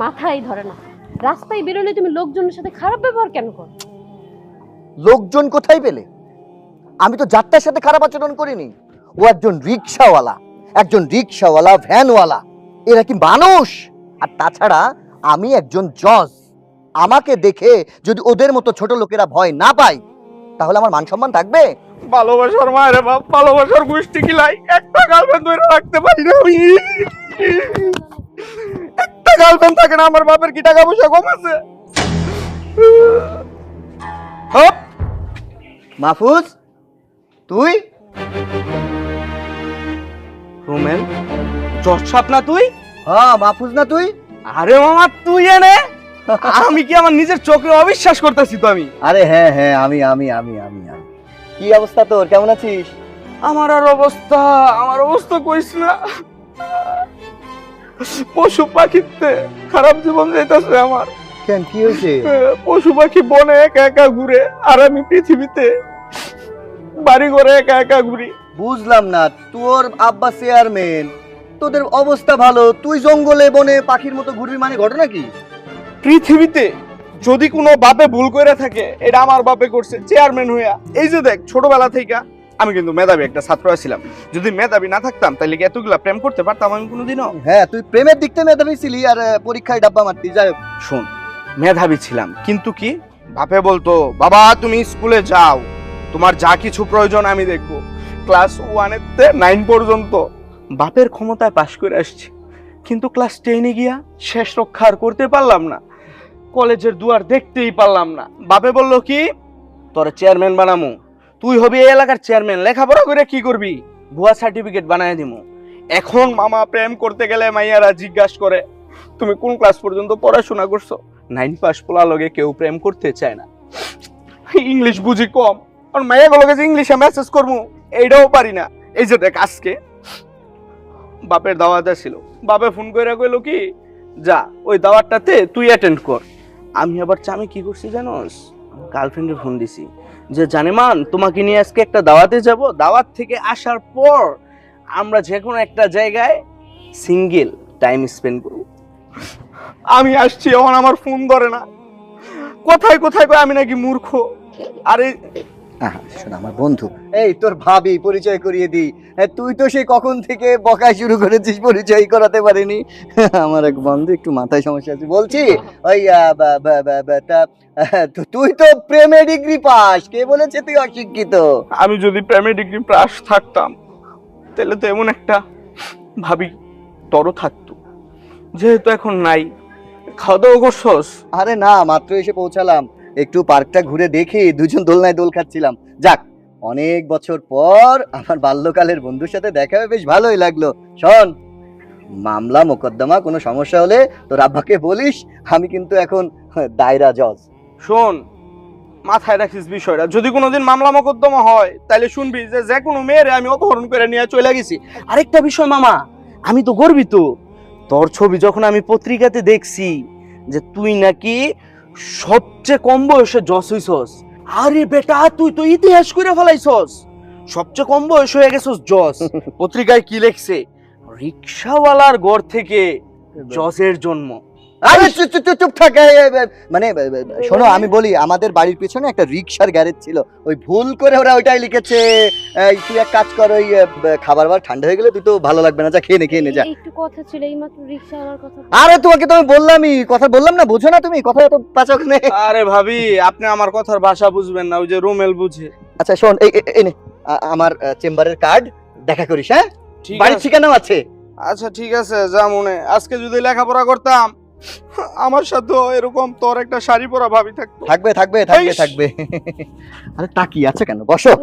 মাথায় ধরে না, রাস্তায় বেরোলে তুমি লোকজনের সাথে খারাপ ব্যবহার কেন করো? লোকজন কোথায় পেলে? আমি তো যাত্রার সাথে খারাপ আচরণ করিনি। ও একজন রিক্সাওয়ালা, ভ্যানওয়ালা, এরা কি মানুষ? আর তাছাড়া আমি একজন জজ। আমাকে দেখে যদি ওদের মতো ছোট লোকেরা ভয় না পায়, তাহলে আমার মান সম্মান থাকবে? ভালোবাসার মায়ের বাপ, ভালোবাসার গোষ্ঠী কিলাই একটা গার্লফ্রেন্ড ধরে রাখতে পারি না আমি। একটা গার্লফ্রেন্ড থাকে না, আমার বাপের কি টাকা পয়সা কম আছে? হপ মাহফুজ, তুই? রোমেন, জর্ষাপ না তুই? হ্যাঁ মাহফুজ না তুই? আরে মামা তুই এনে? আমি কি আমার নিজের চোখে অবিশ্বাস করতেছি তো আমি। আরে হ্যাঁ হ্যাঁ, আমি কি অবস্থা তোর? কেমন আছিস? আমার অবস্থা কইস না। পশু পাখিতে খারাপ জীবন যাইতাছে আমার। কেন, কি হয়েছে? পশু পাখি বনে একা একা ঘুরে, আর আমি পৃথিবীতে বাড়ি ঘরে একা একা ঘুরি। বুঝলাম না, তোর আব্বা চেয়ারম্যান, তোদের অবস্থা ভালো, তুই জঙ্গলে বনে পাখির মতো ঘুরবি, মানে ঘটনা কি? পৃথিবীতে যদি কোনো বাপে ভুল করে থাকে, এটা আমার বাপে করছে চেয়ারম্যান হইয়া। এই যে দেখ, ছোটবেলা থেকে আমি কিন্তু মেধাবী একটা ছাত্র ছিলাম। যদি মেধাবী না থাকতাম তাহলে কি এতগুলা প্রেম করতে পারতাম আমি কোনোদিনও? হ্যাঁ, তুই প্রেমের দিক থেকে মেধাবী ছিলি, আর পরীক্ষায় ডাব্বা মারতি। যাই হোক, শোন, মেধাবী ছিলাম, কিন্তু কি বাপে বলতো, বাবা তুমি স্কুলে যাও, তোমার যা কিছু প্রয়োজন আমি দেখবো। ক্লাস 1 থেকে 9 পর্যন্ত বাপের ক্ষমতায় পাশ করে আসছি, কিন্তু ক্লাস 10-এ গিয়া শেষ রক্ষা আর করতে পারলাম না। কলেজের দুয়ার দেখতেই পারলাম না। বাপে বললো কি, তোর চেয়ারম্যান বানামু, তুই হবি এই এলাকার চেয়ারম্যান, লেখাপড়া করে কি করবি? ভুয়া সার্টিফিকেট বানায় দিমু। এখন মামা প্রেম করতে গেলে মাইয়ারা জিজ্ঞাসা করে, তুমি কোন ক্লাস পর্যন্ত পড়াশোনা করছো? 9 পাস পোলা লগে কেউ প্রেম করতে চায় না। ইংলিশ বুঝি কম, আর মাইয়া গুলোকে যে ইংলিশে মেসেজ করবো এইটাও পারি না। এই যে দেখ, আজকে বাপের দাওয়াত ছিল, বাপে ফোন করে কইলো কি, যা ওই দাওয়াতটাতে তুই অ্যাটেন্ড কর। আমি আবার চামে কি করছি জানোস, গার্লফ্রেন্ডে ফোন দিছি যে, জানেমান তোমাকে নিয়ে আজকে একটা দাওয়াতে যাব, দাওয়াত থেকে আসার পর আমরা যে কোনো একটা জায়গায় সিঙ্গেল টাইম স্পেন্ড করব। আমি আসছি, এখন আমার ফোন ধরে না, কোথায় কোথায় কই আমি নাকি মূর্খ। আরে শোন আমার বন্ধু, এই তোর ভাবি, পরিচয় করিয়ে দিই। তুই তো সেই কখন থেকে বকা শুরু করেছিস, পরিচয় করাতে পারিনি। আমার এক বন্ধু একটু মাথায় সমস্যা আছে, বলছি ওই তুই তো প্রেমে ডিগ্রি পাস, কে বলেছে তুই অশিক্ষিত? আমি যদি প্রেমে ডিগ্রি পাস থাকতাম, তাহলে তো এমন একটা ভাবি তরও থাকতো, যেহেতু এখন নাই। খাওয়া দাওয়া করছস? আরে না, মাত্র এসে পৌঁছালাম, একটু পার্কটা ঘুরে দেখি, দুজন দোলনায় দোল খাচ্ছিলাম। যাক, অনেক বছর পর আমার বাল্যকালের বন্ধুর সাথে দেখা হয়ে বেশ ভালোই লাগলো। শোন, মামলা মোকদ্দমা কোনো সমস্যা হলে তোর আব্বাকে বলিস, আমি কিন্তু এখন দায়রা জজ। শোন, মাথায় রাখিস বিষয়টা, যদি কোনোদিন মামলা মোকদ্দমা হয় তাহলে শুনবি যে কোনো মেয়েরে আমি অপহরণ করে নিয়ে চলে গেছি। আরেকটা বিষয় মামা, আমি তো গর্বিত, তোর ছবি যখন আমি পত্রিকাতে দেখছি যে তুই নাকি সবচেয়ে কম বয়সে জজ হইছস। আরে বেটা, তুই তো ইতিহাস করে ফেলাইছস, সবচেয়ে কম বয়স হয়ে গেছস জজ। পত্রিকায় কি লিখছে, রিক্সাওয়ালার ঘর থেকে জজের জন্ম। আরে চুপ থাক। মানে শোনো, আমি বলি, আমাদের বাড়ির পিছনে একটা রিক্সার গ্যারেজ ছিল, ওই ভুল করে ওরা ওইটাই লিখেছে। তুই এক কাজ কর, ওই খাবার ঠান্ডা হয়ে গেলে তুই তো ভালো লাগবে না, যা খেয়ে নে যা। একটু কথা ছিল, এই মাত্র রিকশাওয়ালার কথা। আরে তোমাকে তো আমি বললামই, কথা বললাম না, বুঝো না তুমি? কথা তো পাচক নেই। আরে ভাবি, আপনি আমার কথার ভাষা বুঝবেন না, ওই যে রোমেল বুঝে। আচ্ছা শোন, এই নে আমার চেম্বারের কার্ড, দেখা করিস। হ্যাঁ, বাড়ির ঠিকানাও আছে। আচ্ছা ঠিক আছে, যা মনে। আজকে যদি লেখাপড়া করতাম, আমার সাথে এরকম তোর একটা শাড়ি পরা ভাবি থাকতো। থাকবে। আরে তাকিয়ে আছে কেন, বসো।